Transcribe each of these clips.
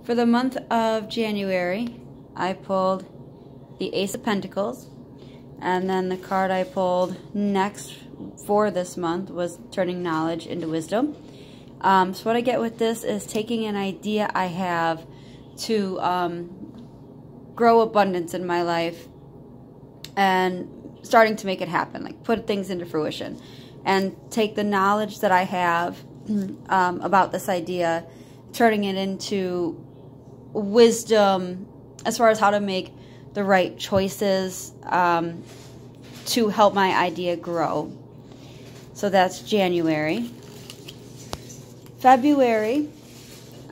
For the month of January, I pulled the Ace of Pentacles, and then the card I pulled next for this month was Turning Knowledge into Wisdom. So what I get with this is taking an idea I have to grow abundance in my life and starting to make it happen, like put things into fruition, and take the knowledge that I have about this idea, turning it into wisdom as far as how to make the right choices to help my idea grow. So that's January. February,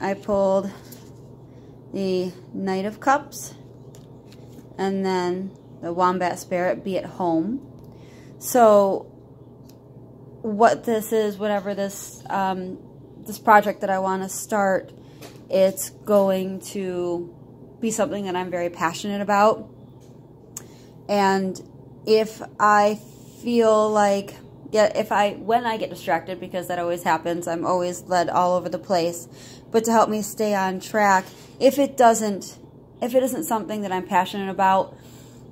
I pulled the Knight of Cups and then the Wombat Spirit, Be at Home. So what this is, whatever this this project that I want to start, it's going to be something that I'm very passionate about. And if I feel like, when I get distracted, because that always happens, I'm always led all over the place, but to help me stay on track, if it isn't something that I'm passionate about,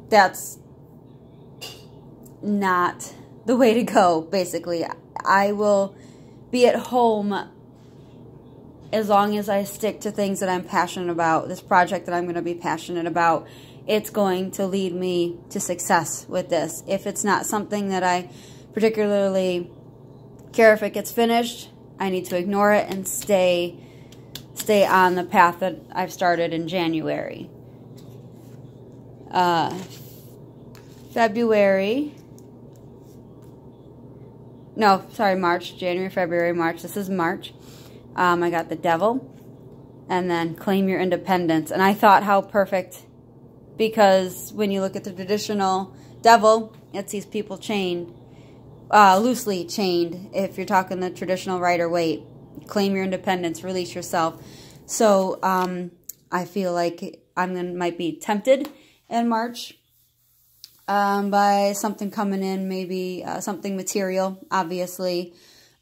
that's not the way to go, basically. I will be at home as long as I stick to things that I'm passionate about. This project that I'm going to be passionate about, it's going to lead me to success with this. If it's not something that I particularly care if it gets finished, I need to ignore it and stay on the path that I've started in January. March. January, February, March. This is March. I got the Devil, and then Claim Your Independence. And I thought how perfect, because when you look at the traditional Devil, it sees people chained, loosely chained, if you're talking the traditional Rider-Waite. Claim your independence, release yourself. So I feel like might be tempted in March by something coming in, maybe something material, obviously.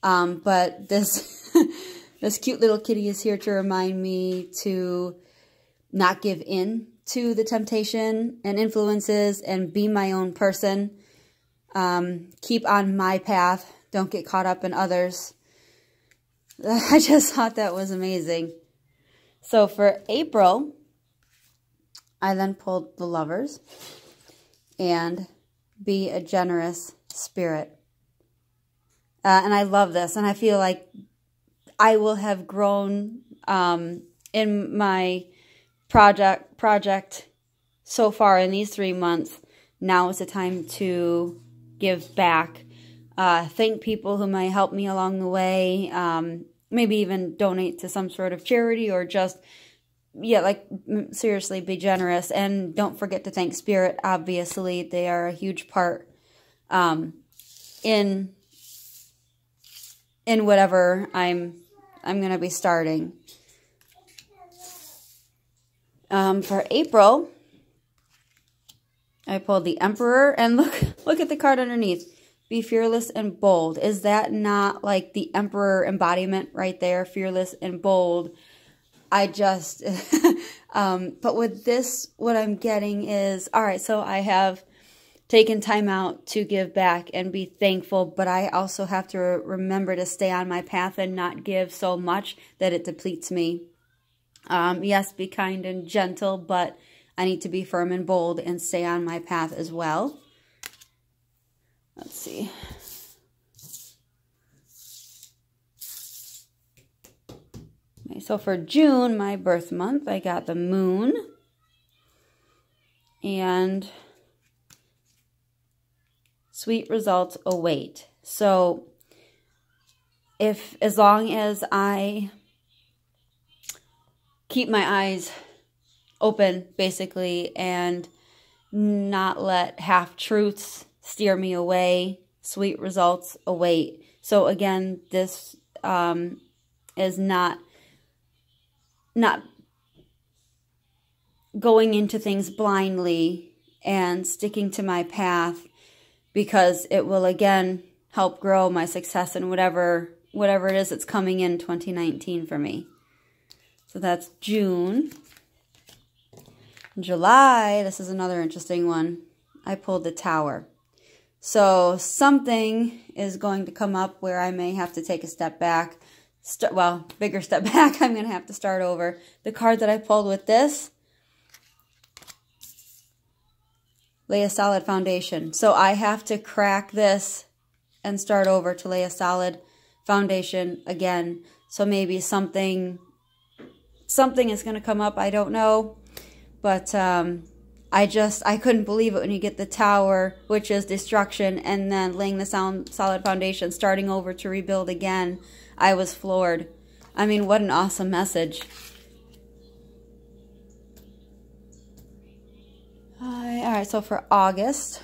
But this this cute little kitty is here to remind me to not give in to the temptation and influences and be my own person. Keep on my path. Don't get caught up in others. I just thought that was amazing. So for April, I then pulled the Lovers and Be a Generous Spirit. And I love this, and I feel like I will have grown in my project so far in these 3 months. Now is the time to give back. Thank people who might help me along the way. Maybe even donate to some sort of charity, or just, seriously, be generous. And don't forget to thank Spirit. Obviously, they are a huge part in whatever I'm going to be starting. For April, I pulled the Emperor, and look at the card underneath. Be fearless and bold. Is that not like the Emperor embodiment right there? Fearless and bold. But with this, what I'm getting is, all right, so I have taken time out to give back and be thankful, but I also have to remember to stay on my path and not give so much that it depletes me. Yes, be kind and gentle, but I need to be firm and bold and stay on my path as well. Let's see. Okay, so for June, my birth month, I got the Moon and Sweet Results Await. So as long as I keep my eyes open, basically, and not let half-truths steer me away, sweet results await. So again, this is not going into things blindly and sticking to my path, because it will again help grow my success in whatever it is that's coming in 2019 for me. So that's June. July, this is another interesting one. I pulled the Tower. So something is going to come up where I may have to take a step back. Well, bigger step back. I'm going to have to start over. The card that I pulled with this, lay a solid foundation. So I have to crack this and start over to lay a solid foundation again. So maybe something is going to come up. I don't know. But I couldn't believe it when you get the Tower, which is destruction, and then laying the solid foundation, starting over to rebuild again. I was floored. I mean, what an awesome message. All right, so for August,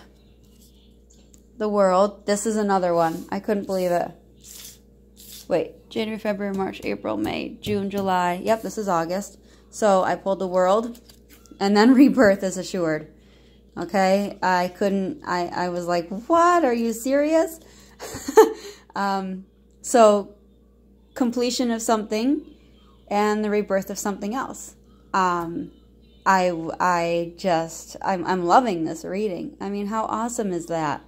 the World. This is another one. I couldn't believe it. Wait, January, February, March, April, May, June, July. Yep, this is August. So I pulled the World, and then Rebirth is assured. Okay, I was like, what? Are you serious? So completion of something and the rebirth of something else. I'm loving this reading. I mean, how awesome is that?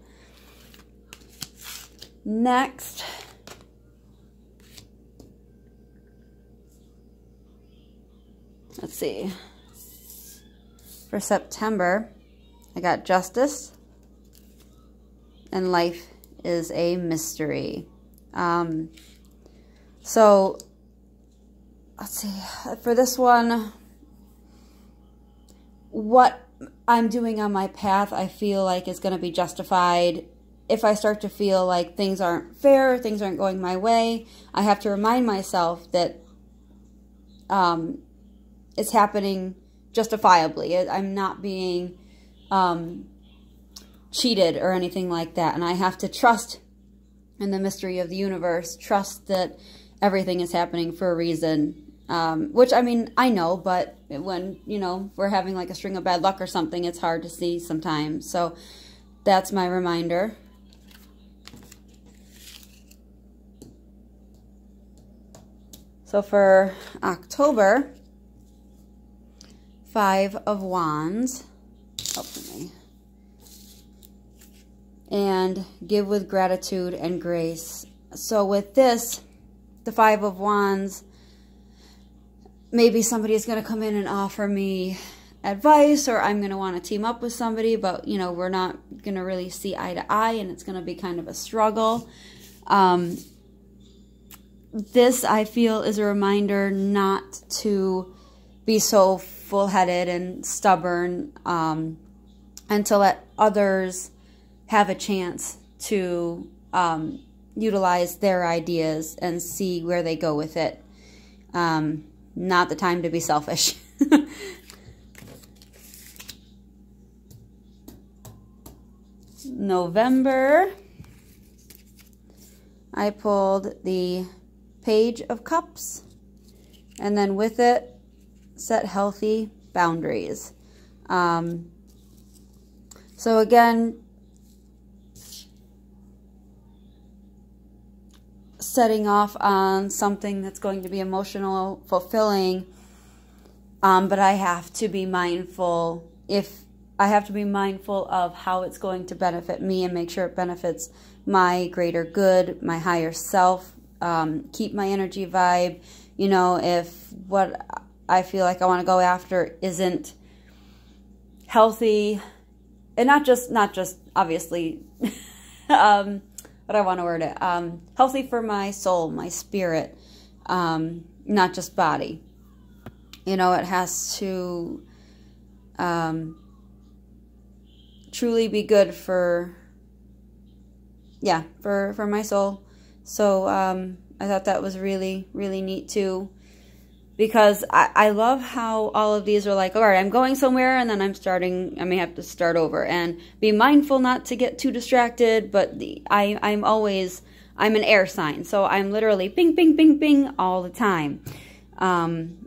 Next, let's see. For September, I got Justice and Life is a Mystery. So, let's see. For this one, what I'm doing on my path, I feel like is going to be justified. If I start to feel like things aren't fair, things aren't going my way, I have to remind myself that it's happening justifiably. I'm not being cheated or anything like that. And I have to trust in the mystery of the universe, trust that everything is happening for a reason. Which, I mean, I know, but when, you know, we're having like a string of bad luck or something, it's hard to see sometimes. So that's my reminder. So for October, 5 of Wands, and give with gratitude and grace. So with this, the 5 of Wands, maybe somebody is going to come in and offer me advice, or I'm going to want to team up with somebody, but, you know, we're not going to really see eye to eye, and it's going to be kind of a struggle. This, I feel, is a reminder not to be so full-headed and stubborn, and to let others have a chance to utilize their ideas and see where they go with it. Not the time to be selfish. November, I pulled the Page of Cups, and then with it, set healthy boundaries. So again, setting off on something that's going to be emotional, fulfilling, but I have to be mindful. I have to be mindful of how it's going to benefit me and make sure it benefits my greater good, my higher self, keep my energy vibe. You know, if what I feel like I want to go after isn't healthy, and not just obviously, but I want to word it, healthy for my soul, my spirit, not just body. You know, it has to truly be good for my soul. So I thought that was really, really neat too, because I love how all of these are like, all right, I'm going somewhere and then I may have to start over, and be mindful not to get too distracted. But I'm an air sign, so I'm literally ping, ping, ping, ping all the time.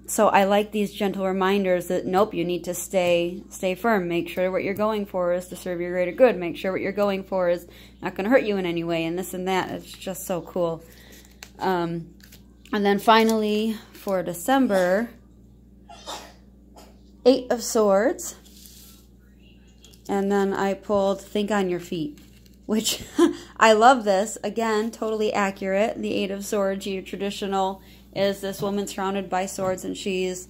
So I like these gentle reminders that, nope, you need to stay firm. Make sure what you're going for is to serve your greater good. Make sure what you're going for is not going to hurt you in any way, and this and that. It's just so cool. And then finally, for December, 8 of Swords. And then I pulled Think on Your Feet, which I love this. Again, totally accurate. The 8 of Swords, your traditional, is this woman surrounded by swords, and she's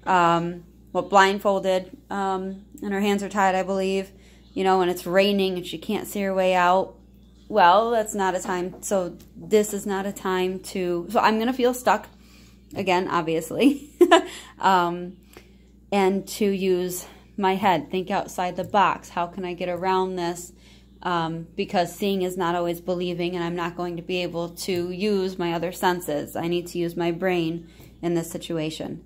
blindfolded, and her hands are tied, I believe, you know, and it's raining and she can't see her way out. Well, that's not a time, so this is not a time to, so I'm going to feel stuck, again, obviously, and to use my head, think outside the box. How can I get around this? Because seeing is not always believing, and I'm not going to be able to use my other senses. I need to use my brain in this situation.